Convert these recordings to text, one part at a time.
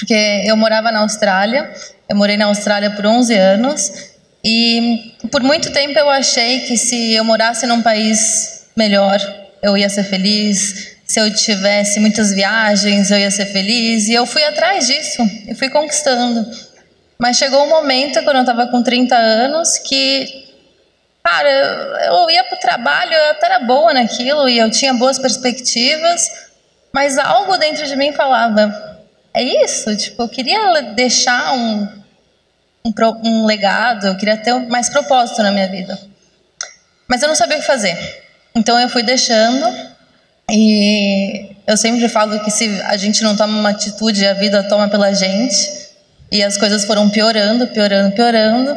Porque eu morava na Austrália, eu morei na Austrália por 11 anos, e por muito tempo eu achei que se eu morasse num país melhor, eu ia ser feliz. Se eu tivesse muitas viagens, eu ia ser feliz. E eu fui atrás disso, eu fui conquistando. Mas chegou um momento, quando eu estava com 30 anos, que, cara, eu ia para o trabalho, eu até era boa naquilo, e eu tinha boas perspectivas, mas algo dentro de mim falava, é isso? Tipo, eu queria deixar um legado, eu queria ter mais propósito na minha vida. Mas eu não sabia o que fazer. Então eu fui deixando. E eu sempre falo que se a gente não toma uma atitude, a vida toma pela gente. E as coisas foram piorando, piorando, piorando.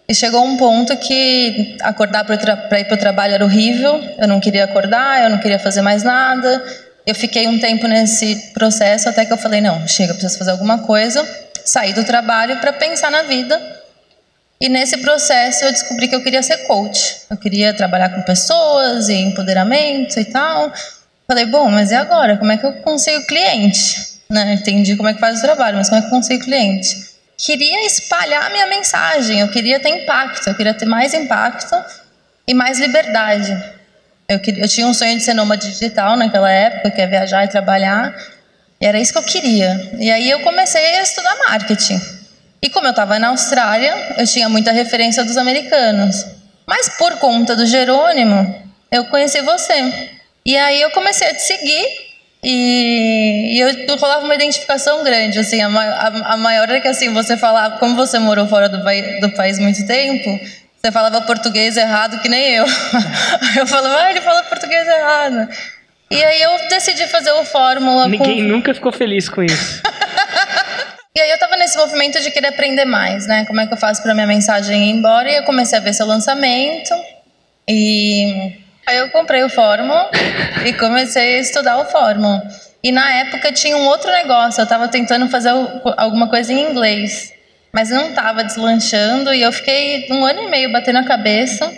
E chegou um ponto que acordar para ir para o trabalho era horrível. Eu não queria acordar, eu não queria fazer mais nada. Eu fiquei um tempo nesse processo até que eu falei, não, chega, preciso fazer alguma coisa. Saí do trabalho para pensar na vida. E nesse processo eu descobri que eu queria ser coach. Eu queria trabalhar com pessoas e empoderamento e tal. Falei, bom, mas e agora? Como é que eu consigo cliente? Né? Entendi como é que faz o trabalho, mas como é que eu consigo cliente? Queria espalhar a minha mensagem, eu queria ter impacto, eu queria ter mais impacto e mais liberdade. Eu tinha um sonho de ser nômade digital naquela época, que é viajar e trabalhar, e era isso que eu queria. E aí eu comecei a estudar marketing. E como eu estava na Austrália, eu tinha muita referência dos americanos. Mas por conta do Jerônimo, eu conheci você. E aí eu comecei a te seguir e eu rolava uma identificação grande, assim, a maior é que assim, você falava, como você morou fora do país muito tempo, você falava português errado que nem eu. Eu falava, ele fala português errado. E aí eu decidi fazer o Fórmula. Ninguém nunca ficou feliz com isso. E aí eu tava nesse movimento de querer aprender mais, né? Como é que eu faço pra minha mensagem ir embora? E eu comecei a ver seu lançamento e... Aí eu comprei o Fórmula e comecei a estudar o Fórmula. E na época tinha um outro negócio, eu estava tentando fazer alguma coisa em inglês, mas não estava deslanchando e eu fiquei 1 ano e meio batendo a cabeça,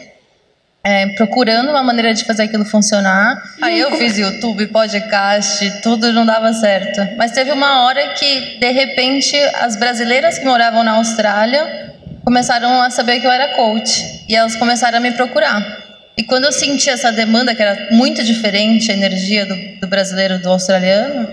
procurando uma maneira de fazer aquilo funcionar. Aí eu fiz YouTube, podcast, tudo não dava certo. Mas teve uma hora que, de repente, as brasileiras que moravam na Austrália começaram a saber que eu era coach e elas começaram a me procurar. E quando eu senti essa demanda, que era muito diferente a energia do brasileiro do australiano,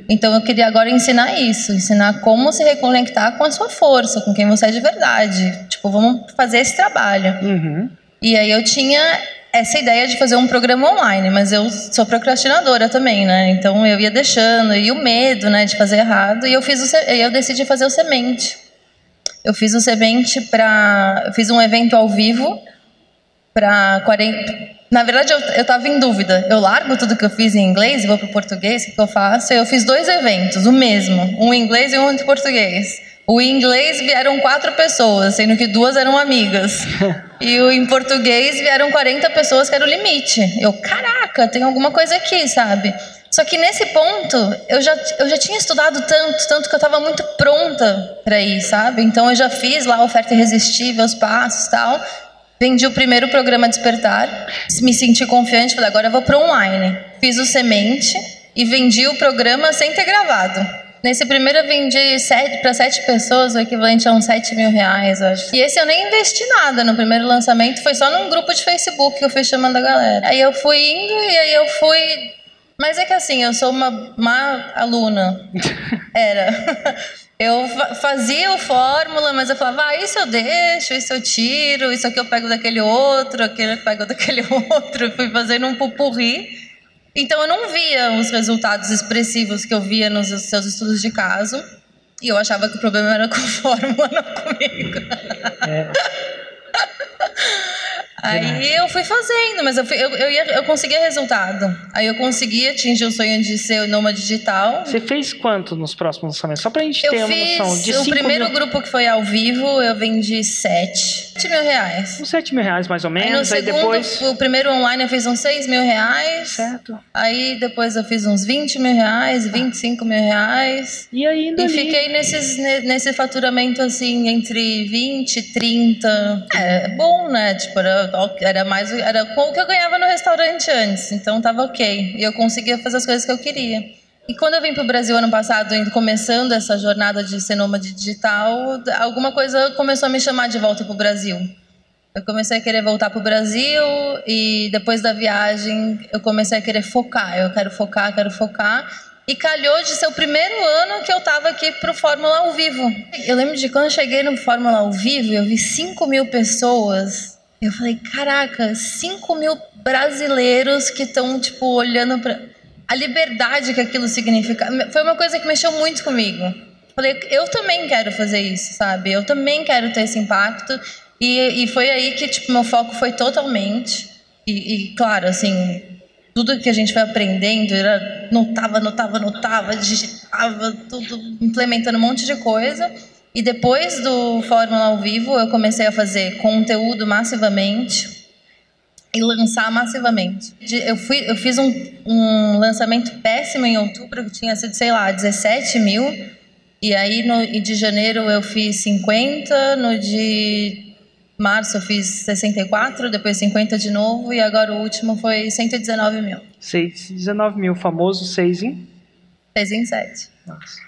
então eu queria agora ensinar isso, ensinar como se reconectar com a sua força, com quem você é de verdade. Tipo, vamos fazer esse trabalho. Uhum. E aí eu tinha essa ideia de fazer um programa online, mas eu sou procrastinadora também, né? Então eu ia deixando, e o medo, né, de fazer errado, e eu decidi fazer o Semente. Eu fiz o Semente eu fiz um evento ao vivo, para 40... Na verdade, eu estava em dúvida. Eu largo tudo que eu fiz em inglês e vou para o português, o que eu faço? Eu fiz 2 eventos, o mesmo. Um em inglês e um em português. O em inglês vieram 4 pessoas, sendo que 2 eram amigas. E o em português vieram 40 pessoas, que era o limite. Eu, caraca, tem alguma coisa aqui, sabe? Só que nesse ponto, eu já tinha estudado tanto que eu estava muito pronta para ir, sabe? Então eu já fiz lá a oferta irresistível, os passos e tal. Vendi o primeiro programa Despertar, me senti confiante, falei, agora eu vou para online. Fiz o Semente e vendi o programa sem ter gravado. Nesse primeiro eu vendi para 7 pessoas, o equivalente a uns R$7.000, eu acho. E esse eu nem investi nada no primeiro lançamento, foi só num grupo de Facebook que eu fui chamando a galera. Aí eu fui indo e aí eu fui... Mas é que assim, eu sou uma má aluna. Era... Eu fazia o Fórmula, mas eu falava, isso eu deixo, isso eu tiro, isso aqui eu pego daquele outro, aquele eu pego daquele outro. Eu fui fazendo um pupurri. Então eu não via os resultados expressivos que eu via nos seus estudos de caso. E eu achava que o problema era com a Fórmula, não comigo. Aí eu fui fazendo, mas eu conseguia resultado. Aí eu consegui atingir o sonho de ser o nômade digital. Você fez quanto nos próximos lançamentos? Só pra gente ter uma noção. De o primeiro grupo que foi ao vivo, eu vendi R$7.000. Uns R$7.000 mais ou menos. Aí no segundo, depois... o primeiro online eu fiz uns R$6.000. Certo. Aí depois eu fiz uns R$20.000, R$25.000. E aí indo ali. Fiquei nesse faturamento assim, entre 20 e 30. É bom, né? Tipo, era com o que eu ganhava no restaurante antes, então tava ok. E eu conseguia fazer as coisas que eu queria. E quando eu vim para o Brasil ano passado, começando essa jornada de ser nômade digital, alguma coisa começou a me chamar de volta para o Brasil. Eu comecei a querer voltar para o Brasil e depois da viagem eu comecei a querer focar. Eu quero focar, quero focar. E calhou de ser o primeiro ano que eu estava aqui para o Fórmula ao Vivo. Eu lembro de quando eu cheguei no Fórmula ao Vivo, eu vi 5.000 pessoas. Eu falei, caraca, 5.000 brasileiros que estão, tipo, olhando para a liberdade que aquilo significa. Foi uma coisa que mexeu muito comigo. Falei, eu também quero fazer isso, sabe? Eu também quero ter esse impacto. E foi aí que, tipo, meu foco foi totalmente. E claro, assim, tudo que a gente foi aprendendo, era notava, digitava, tudo, implementando um monte de coisa. E depois do Fórmula ao Vivo, eu comecei a fazer conteúdo massivamente e lançar massivamente. Eu fiz um lançamento péssimo em outubro, que tinha sido, sei lá, 17 mil. E aí, de janeiro, eu fiz 50, no de março eu fiz 64, depois 50 de novo, e agora o último foi 119 mil. 19 mil, famoso 6 em? 6 em 7. Nossa.